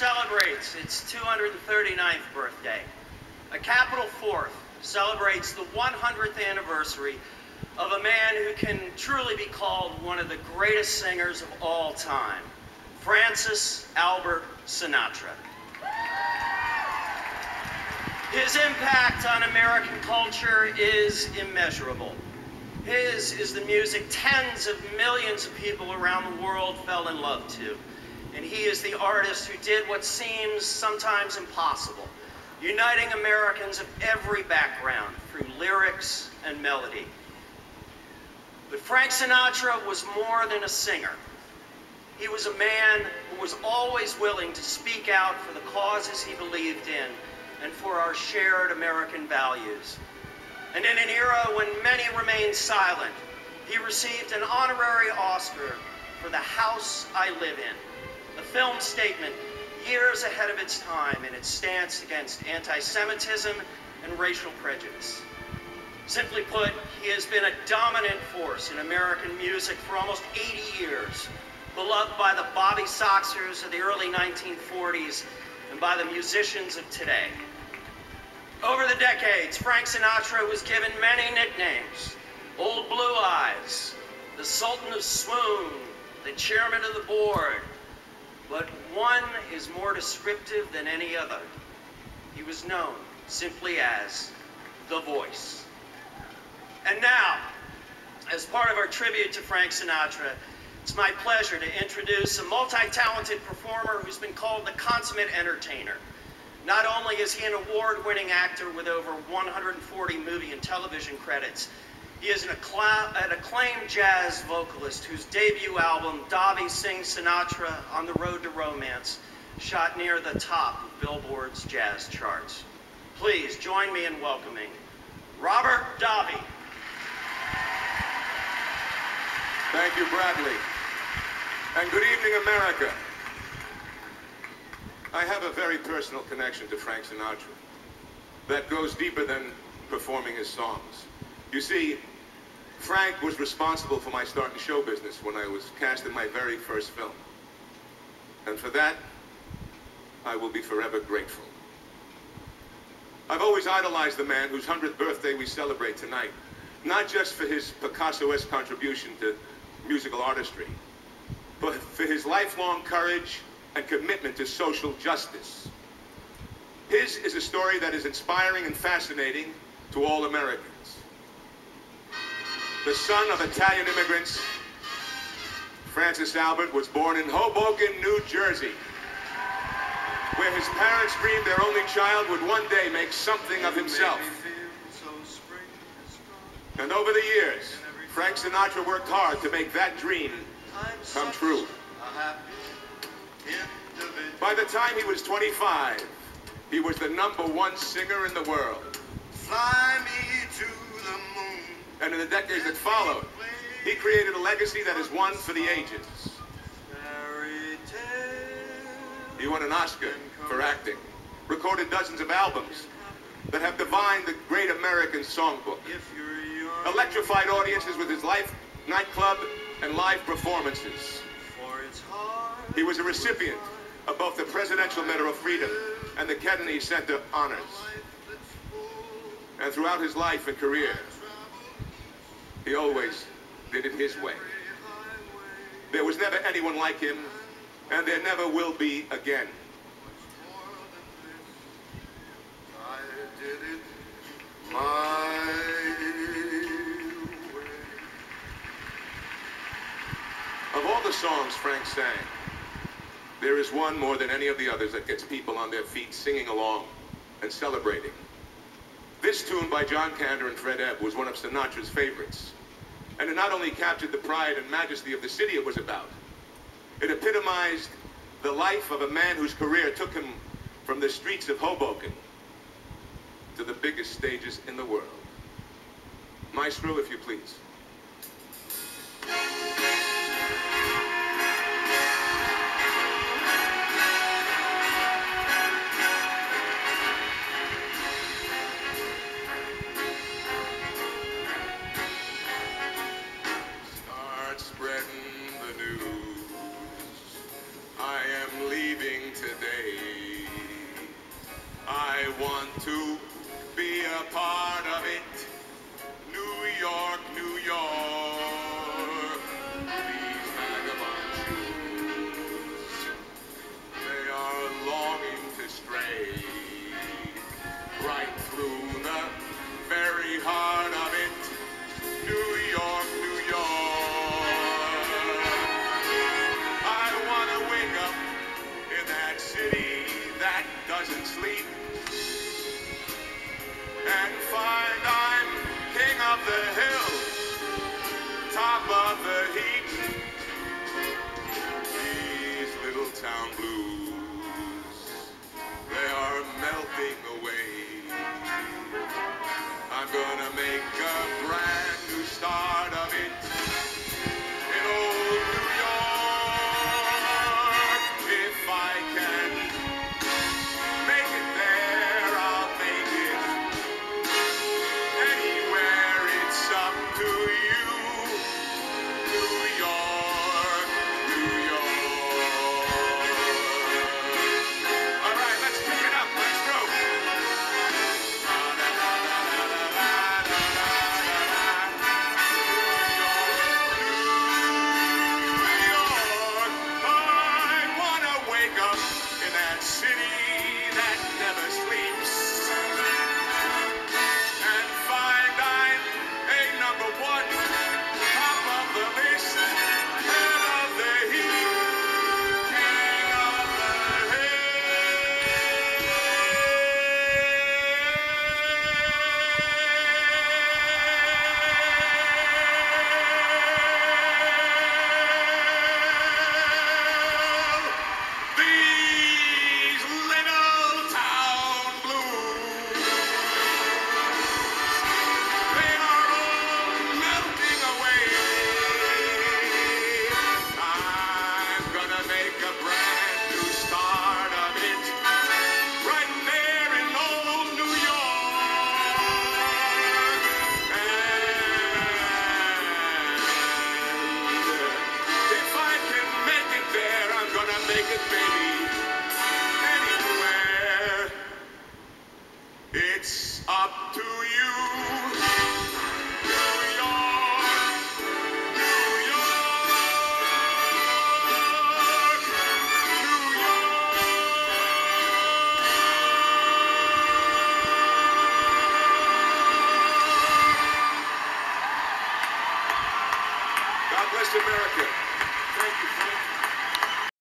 celebrates its 239th birthday. A Capital Fourth celebrates the 100th anniversary of a man who can truly be called one of the greatest singers of all time, Francis Albert Sinatra. His impact on American culture is immeasurable. His is the music tens of millions of people around the world fell in love to. And he is the artist who did what seems sometimes impossible, uniting Americans of every background through lyrics and melody. But Frank Sinatra was more than a singer. He was a man who was always willing to speak out for the causes he believed in and for our shared American values. And in an era when many remained silent, he received an honorary Oscar for The House I Live In, a film statement years ahead of its time in its stance against anti-Semitism and racial prejudice. Simply put, he has been a dominant force in American music for almost 80 years, beloved by the Bobby Soxers of the early 1940s and by the musicians of today. Over the decades, Frank Sinatra was given many nicknames: Old Blue Eyes, the Sultan of Swoon, the Chairman of the Board, but one is more descriptive than any other. He was known simply as The Voice. And now, as part of our tribute to Frank Sinatra, it's my pleasure to introduce a multi-talented performer who's been called the consummate entertainer. Not only is he an award-winning actor with over 140 movie and television credits, he is an acclaimed jazz vocalist whose debut album, Davi Sings Sinatra on the Road to Romance, shot near the top of Billboard's jazz charts. Please join me in welcoming Robert Davi. Thank you, Bradley. And good evening, America. I have a very personal connection to Frank Sinatra that goes deeper than performing his songs. You see, Frank was responsible for my start in show business when I was cast in my very first film. And for that, I will be forever grateful. I've always idolized the man whose 100th birthday we celebrate tonight, not just for his Picasso-esque contribution to musical artistry, but for his lifelong courage and commitment to social justice. His is a story that is inspiring and fascinating to all Americans. The son of Italian immigrants, Francis Albert was born in Hoboken, New Jersey, where his parents dreamed their only child would one day make something of himself. And over the years, Frank Sinatra worked hard to make that dream come true. By the time he was 25, he was the #1 singer in the world. Fly me to the moon. And in the decades that followed, he created a legacy that is one for the ages. He won an Oscar for acting, recorded dozens of albums that have defined the great American songbook, electrified audiences with his live nightclub and live performances. He was a recipient of both the Presidential Medal of Freedom and the Kennedy Center honors. And throughout his life and career, he always did it his way. There was never anyone like him, and there never will be again. I did it my way. Of all the songs Frank sang, there is one more than any of the others that gets people on their feet singing along and celebrating. This tune by John Kander and Fred Ebb was one of Sinatra's favorites. And it not only captured the pride and majesty of the city it was about, it epitomized the life of a man whose career took him from the streets of Hoboken to the biggest stages in the world. Maestro, if you please. Spreading the news. I am leaving today. want to be a part of it. New York, New York, these vagabond shoes, they are longing to stray right through the very heart of it. New York, New York, I want to wake up in that city that doesn't sleep and find I'm king of the hill, top of the heap. These little town blues, they are melting away. I'm gonna make a brand new start of it in old New York. If I can make it there, I'll make it anywhere. It's up to you. New York, New York. All right, let's pick it up. Let's go. Make it, baby.